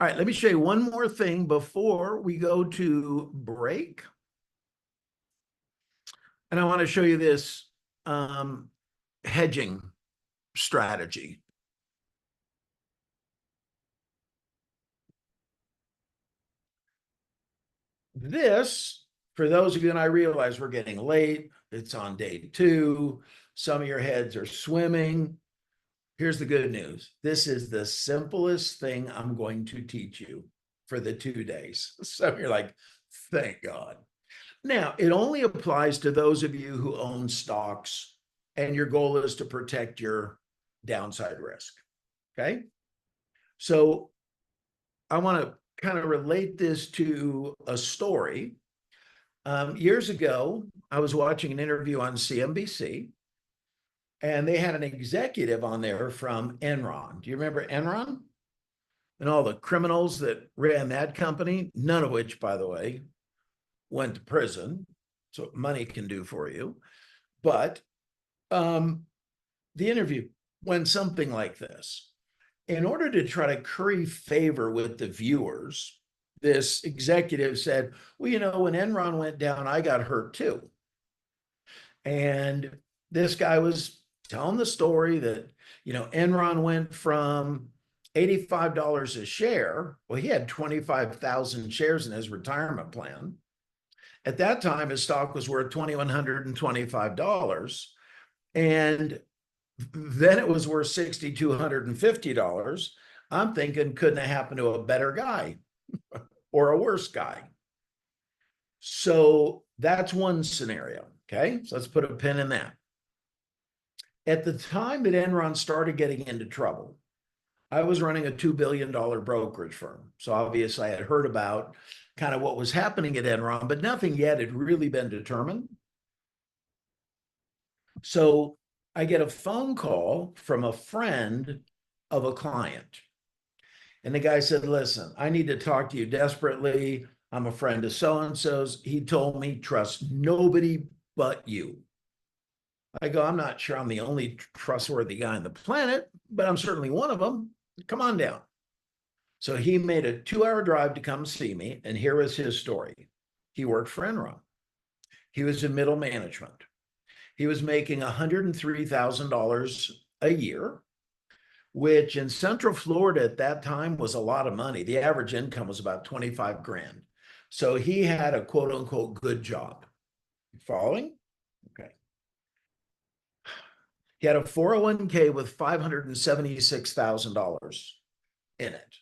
All right, let me show you one more thing before we go to break. And I want to show you this hedging strategy. This, for those of you, and I realize we're getting late, it's on day 2. Some of your heads are swimming. Here's the good news. This is the simplest thing I'm going to teach you for the 2 days. So you're like, thank God. Now, it only applies to those of you who own stocks and your goal is to protect your downside risk. Okay. So I want to kind of relate this to a story. Years ago, I was watching an interview on CNBC, and they had an executive on there from Enron. Do you remember Enron? And all the criminals that ran that company, none of which, by the way, went to prison. So what money can do for you. But the interview went something like this. In order to try to curry favor with the viewers, this executive said, well, when Enron went down, I got hurt too. And this guy was telling the story that, Enron went from $85 a share. Well, he had 25,000 shares in his retirement plan. At that time, his stock was worth $2,125. And then it was worth $6,250. I'm thinking, couldn't have happened to a better guy or a worse guy. So that's one scenario. Okay. So let's put a pin in that. At the time that Enron started getting into trouble, I was running a $2 billion brokerage firm. So obviously I had heard about kind of what was happening at Enron, but nothing yet had really been determined. So I get a phone call from a friend of a client. And the guy said, listen, I need to talk to you desperately. I'm a friend of so-and-so's. He told me, trust nobody but you. I go, I'm not sure I'm the only trustworthy guy on the planet, but I'm certainly one of them. Come on down. So he made a 2-hour drive to come see me. And here was his story. He worked for Enron. He was in middle management. He was making $103,000 a year, which in Central Florida at that time was a lot of money. The average income was about 25 grand. So he had a quote unquote good job. Following? Okay. He had a 401k with $576,000 in it.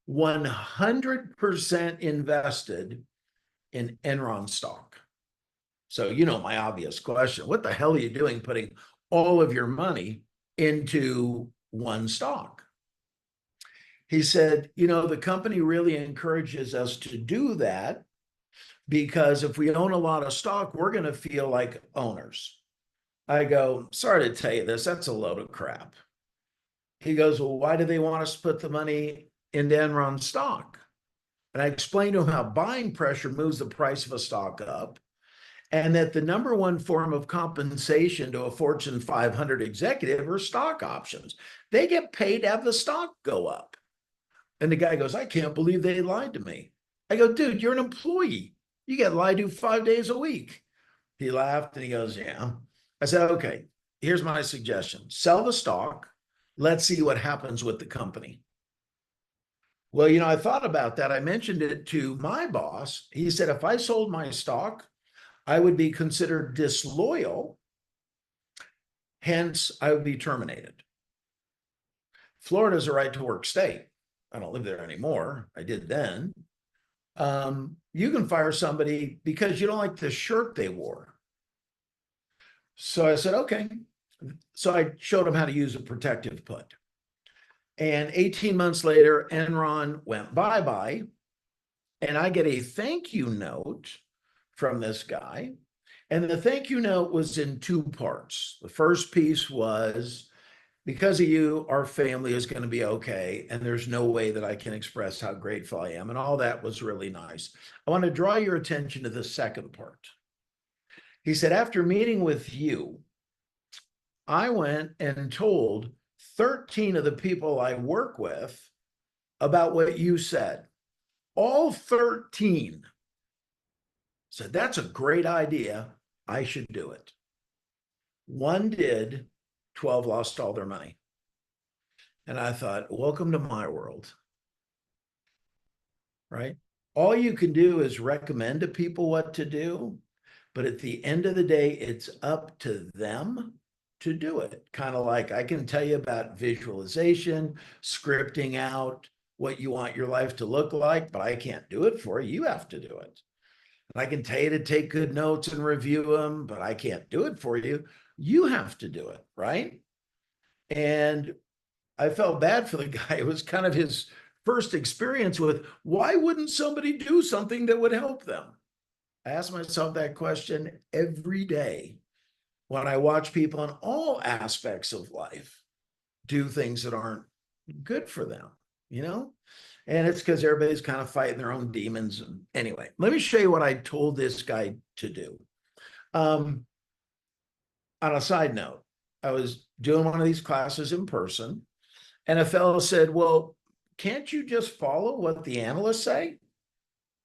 100% invested in Enron stock. So, my obvious question, what the hell are you doing putting all of your money into one stock? He said, the company really encourages us to do that because if we own a lot of stock, we're going to feel like owners. I go, sorry to tell you this, that's a load of crap. He goes, well, why do they want us to put the money into Enron stock? And I explained to him how buying pressure moves the price of a stock up, and that the number one form of compensation to a Fortune 500 executive are stock options. They get paid to have the stock go up. And the guy goes, I can't believe they lied to me. I go, dude, you're an employee. You get lied to 5 days a week. He laughed and he goes, yeah. I said, okay, here's my suggestion. Sell the stock. Let's see what happens with the company. Well, I thought about that. I mentioned it to my boss. He said, if I sold my stock, I would be considered disloyal. Hence, I would be terminated. Florida is a right to work state. I don't live there anymore. I did then. You can fire somebody because you don't like the shirt they wore. So I said, okay. So I showed him how to use a protective put. And 18 months later, Enron went bye-bye. And I get a thank you note from this guy. And the thank you note was in 2 parts. The first piece was, because of you, our family is going to be okay. And there's no way that I can express how grateful I am. And all that was really nice. I want to draw your attention to the second part. He said, after meeting with you, I went and told 13 of the people I work with about what you said. All 13 said, that's a great idea. I should do it. One did, 12 lost all their money. And I thought, welcome to my world, right? All you can do is recommend to people what to do. But at the end of the day, it's up to them to do it. Kind of like I can tell you about visualization, scripting out what you want your life to look like, but I can't do it for you. You have to do it. And I can tell you to take good notes and review them, but I can't do it for you. You have to do it, right? And I felt bad for the guy. It was kind of his first experience with why wouldn't somebody do something that would help them? I ask myself that question every day when I watch people in all aspects of life do things that aren't good for them, you know? And it's because everybody's kind of fighting their own demons. And anyway, let me show you what I told this guy to do. On a side note, I was doing one of these classes in person, and a fellow said, well, can't you just follow what the analysts say?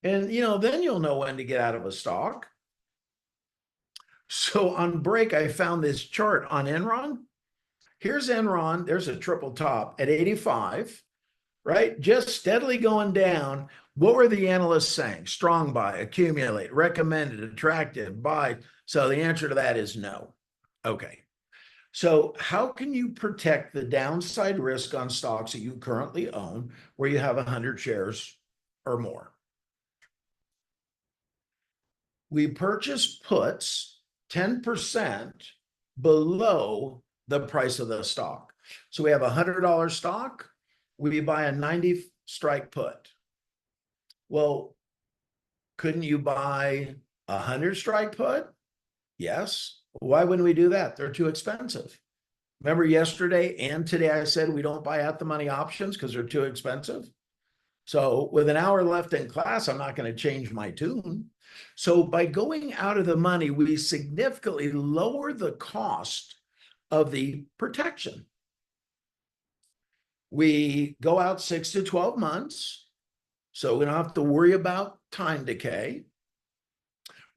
And, then you'll know when to get out of a stock. So on break, I found this chart on Enron. Here's Enron. There's a triple top at 85, right? Just steadily going down. What were the analysts saying? Strong buy, accumulate, recommended, attractive, buy. So the answer to that is no. Okay. So how can you protect the downside risk on stocks that you currently own where you have 100 shares or more? We purchase puts 10% below the price of the stock. So we have a $100 stock, we buy a 90 strike put. Well, couldn't you buy a 100 strike put? Yes. Why wouldn't we do that? They're too expensive. Remember yesterday and today I said we don't buy at the money options because they're too expensive. So with an hour left in class, I'm not going to change my tune. So by going out of the money, we significantly lower the cost of the protection. We go out 6 to 12 months, so we don't have to worry about time decay.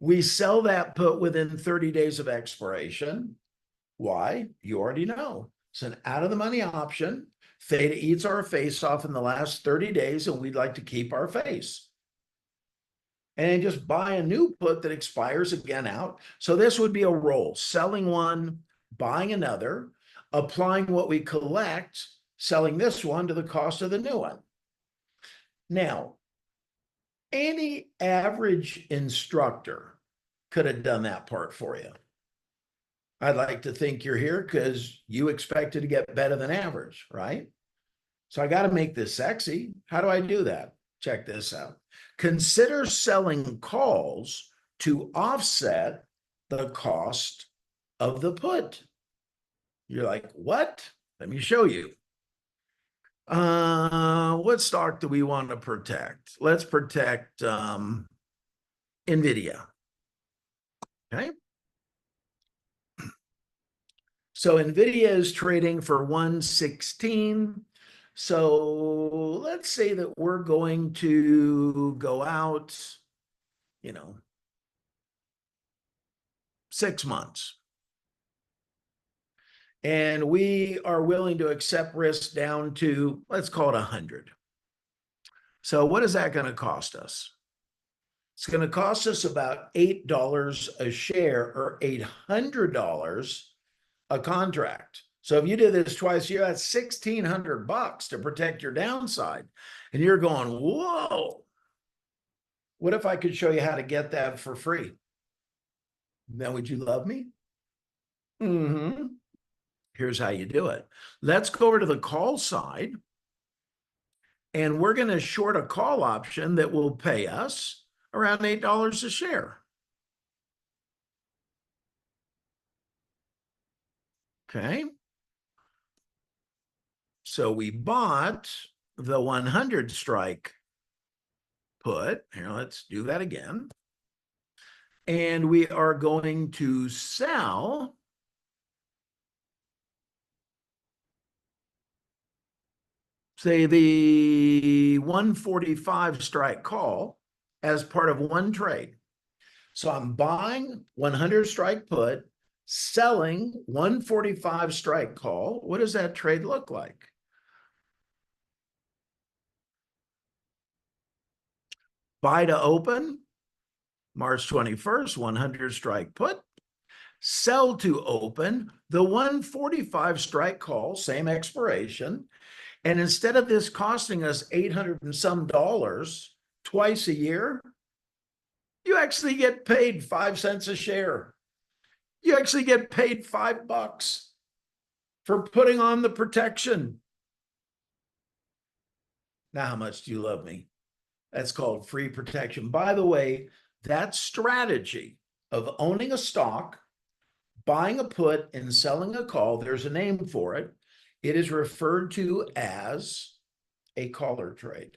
We sell that put within 30 days of expiration. Why? You already know. It's an out of the money option. Theta eats our face off in the last 30 days, and we'd like to keep our face. And just buy a new put that expires again out. So this would be a roll, selling one, buying another, applying what we collect, selling this one to the cost of the new one. Now, any average instructor could have done that part for you. I'd like to think you're here because you expected to get better than average, right? So I got to make this sexy. How do I do that? Check this out. Consider selling calls to offset the cost of the put. You're like, what? Let me show you. What stock do we want to protect? Let's protect NVIDIA. Okay. So NVIDIA is trading for 116. So let's say that we're going to go out, 6 months. And we are willing to accept risk down to, let's call it 100. So what is that going to cost us? It's going to cost us about $8 a share or $800 a contract. So if you did this twice a year, that's $1,600 to protect your downside. And you're going, whoa, what if I could show you how to get that for free? Then would you love me? Mm-hmm. Here's how you do it. Let's go over to the call side. And we're going to short a call option that will pay us around $8 a share. Okay. So we bought the 100 strike put. Here, let's do that again. And we are going to sell say the 145 strike call as part of one trade. So I'm buying 100 strike put, selling 145 strike call. What does that trade look like? Buy to open, March 21st, 100 strike put. Sell to open, the 145 strike call, same expiration. And instead of this costing us 800 and some dollars twice a year, you actually get paid 5 cents a share. You actually get paid $5 for putting on the protection. Now, how much do you love me? That's called free protection. By the way, that strategy of owning a stock, buying a put, and selling a call, there's a name for it. It is referred to as a collar trade.